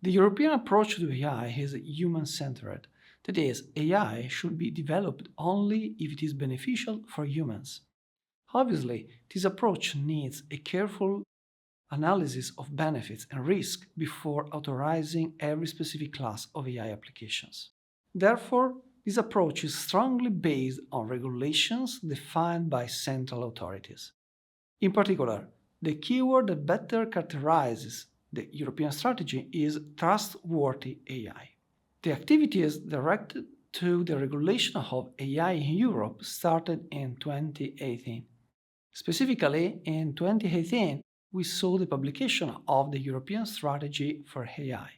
The European approach to AI is human-centered. That is, AI should be developed only if it is beneficial for humans. Obviously, this approach needs a careful analysis of benefits and risk before authorizing every specific class of AI applications. Therefore, this approach is strongly based on regulations defined by central authorities. In particular, the keyword that better characterizes the European strategy is trustworthy AI. The activities directed to the regulation of AI in Europe started in 2018. Specifically, in 2018, we saw the publication of the European Strategy for AI,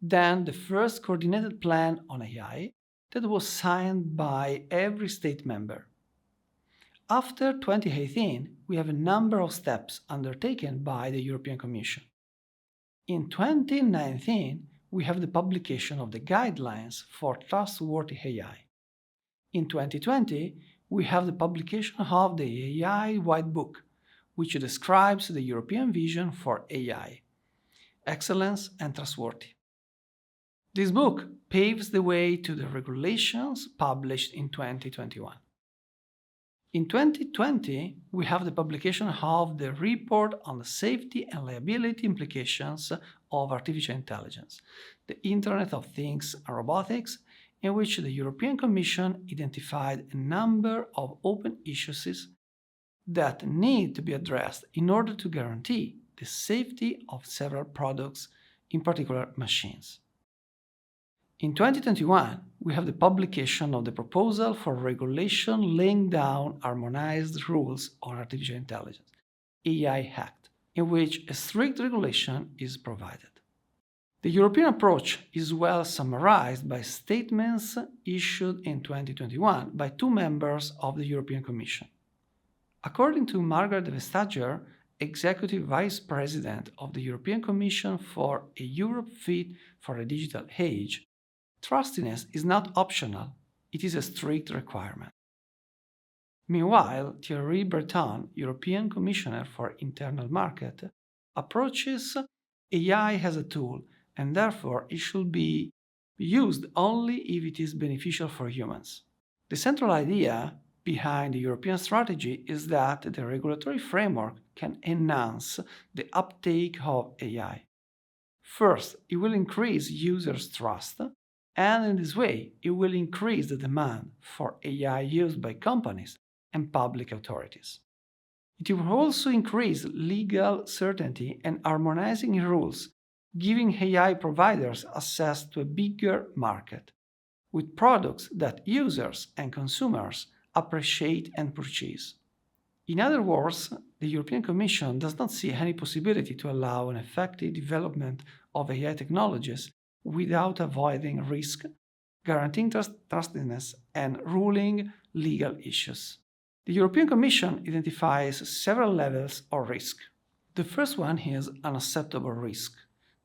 then the first coordinated plan on AI that was signed by every state member. After 2018, we have a number of steps undertaken by the European Commission. In 2019, we have the publication of the guidelines for trustworthy AI. In 2020, we have the publication of the AI White Book, which describes the European vision for AI, excellence and trustworthy. This book paves the way to the regulations published in 2021. In 2020, we have the publication of the report on the safety and liability implications of artificial intelligence, the Internet of Things and Robotics, in which the European Commission identified a number of open issues that need to be addressed in order to guarantee the safety of several products, in particular machines. In 2021, we have the publication of the proposal for regulation laying down harmonized rules on artificial intelligence, AI Act, in which a strict regulation is provided. The European approach is well summarized by statements issued in 2021 by two members of the European Commission. According to Margaret Vestager, Executive Vice President of the European Commission for a Europe Fit for a Digital Age, trustiness is not optional, it is a strict requirement. Meanwhile, Thierry Breton, European Commissioner for Internal Market, approaches AI as a tool and therefore it should be used only if it is beneficial for humans. The central idea behind the European strategy is that the regulatory framework can enhance the uptake of AI. First, it will increase users' trust, and in this way, it will increase the demand for AI used by companies and public authorities. It will also increase legal certainty and harmonizing rules, giving AI providers access to a bigger market, with products that users and consumers appreciate and purchase. In other words, the European Commission does not see any possibility to allow an effective development of AI technologies without avoiding risk, guaranteeing trustworthiness, and ruling legal issues. The European Commission identifies several levels of risk. The first one is unacceptable risk.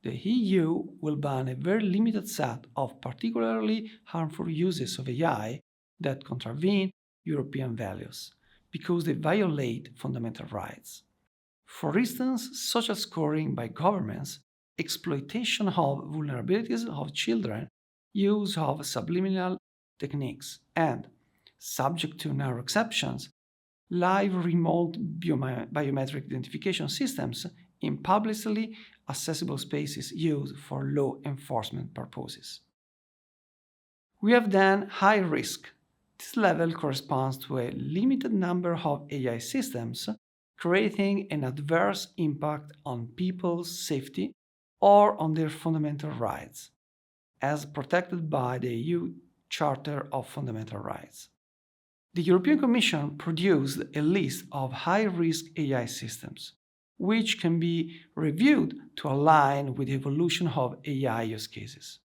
The EU will ban a very limited set of particularly harmful uses of AI that contravene European values because they violate fundamental rights. For instance, social scoring by governments, exploitation of vulnerabilities of children, use of subliminal techniques, and, subject to narrow exceptions, live remote biometric identification systems in publicly accessible spaces used for law enforcement purposes. We have then high risk. This level corresponds to a limited number of AI systems, creating an adverse impact on people's safety or on their fundamental rights, as protected by the EU Charter of Fundamental Rights. The European Commission produced a list of high-risk AI systems, which can be reviewed to align with the evolution of AI use cases.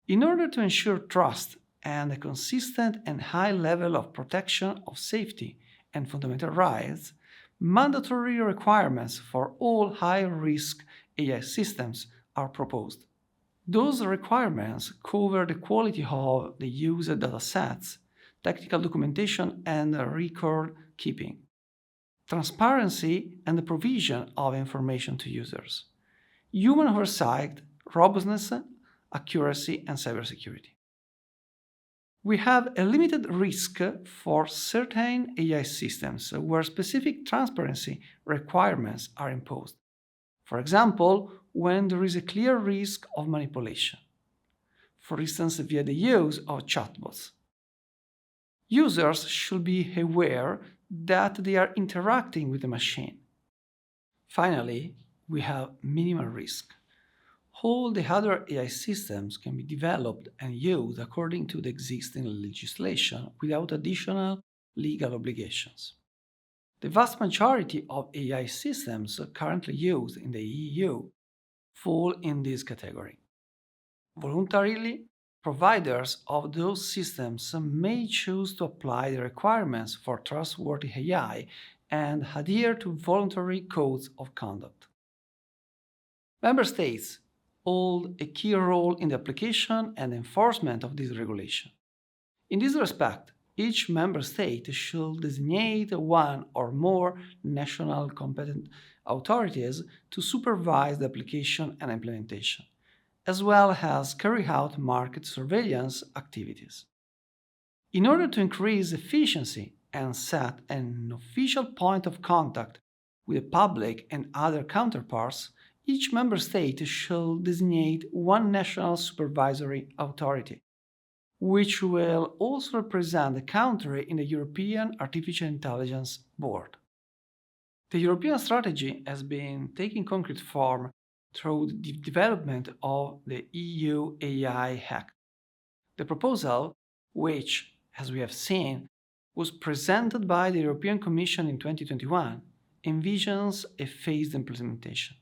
In order to ensure trust and a consistent and high level of protection of safety and fundamental rights, mandatory requirements for all high-risk AI systems are proposed. Those requirements cover the quality of the user datasets, technical documentation and record keeping, transparency and the provision of information to users, human oversight robustness, accuracy, and cybersecurity. We have a limited risk for certain AI systems where specific transparency requirements are imposed. For example, when there is a clear risk of manipulation, for instance via the use of chatbots. Users should be aware that they are interacting with the machine. Finally, we have minimal risk. All the other AI systems can be developed and used according to the existing legislation without additional legal obligations. The vast majority of AI systems currently used in the EU fall in this category. Voluntarily, providers of those systems may choose to apply the requirements for trustworthy AI and adhere to voluntary codes of conduct. Member States hold a key role in the application and enforcement of this regulation. In this respect, each member state should designate one or more national competent authorities to supervise the application and implementation, as well as carry out market surveillance activities. In order to increase efficiency and set an official point of contact with the public and other counterparts, each member state should designate one national supervisory authority, which will also represent the country in the European Artificial Intelligence Board. The European strategy has been taking concrete form through the development of the EU AI Act. The proposal, which, as we have seen, was presented by the European Commission in 2021, envisions a phased implementation.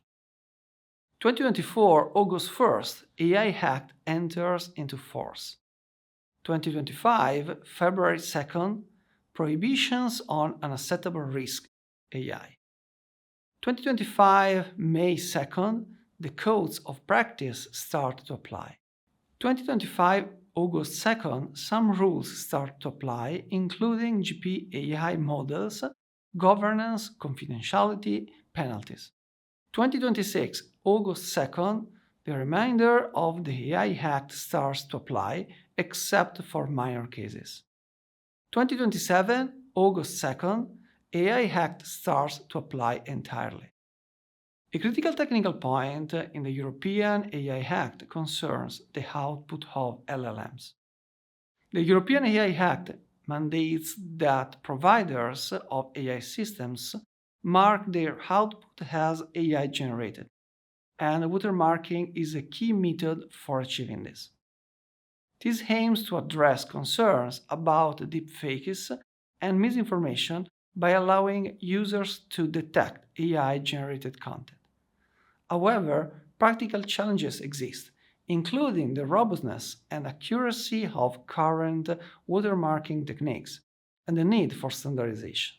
2024, August 1st, AI Act enters into force. 2025, February 2nd, prohibitions on unacceptable risk AI. 2025, May 2nd, the codes of practice start to apply. 2025, August 2nd, some rules start to apply, including GP AI models, governance, confidentiality, penalties. 2026, August 2nd, the remainder of the AI Act starts to apply, except for minor cases. 2027, August 2nd, AI Act starts to apply entirely. A critical technical point in the European AI Act concerns the output of LLMs. The European AI Act mandates that providers of AI systems mark their output as AI generated, and watermarking is a key method for achieving this. This aims to address concerns about deepfakes and misinformation by allowing users to detect AI-generated content. However, practical challenges exist, including the robustness and accuracy of current watermarking techniques and the need for standardization.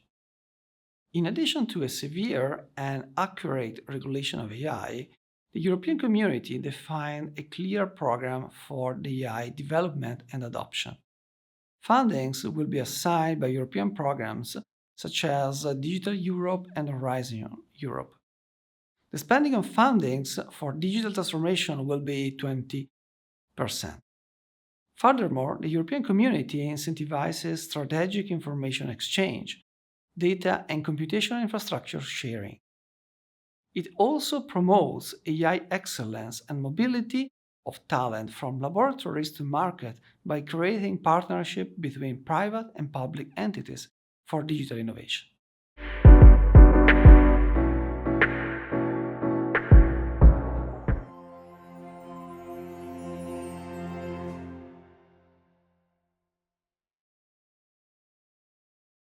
In addition to a severe and accurate regulation of AI, the European Community defined a clear program for the AI development and adoption. Fundings will be assigned by European programs such as Digital Europe and Horizon Europe. The spending on fundings for digital transformation will be 20%. Furthermore, the European Community incentivizes strategic information exchange, data and computational infrastructure sharing. It also promotes AI excellence and mobility of talent from laboratories to market by creating partnerships between private and public entities for digital innovation.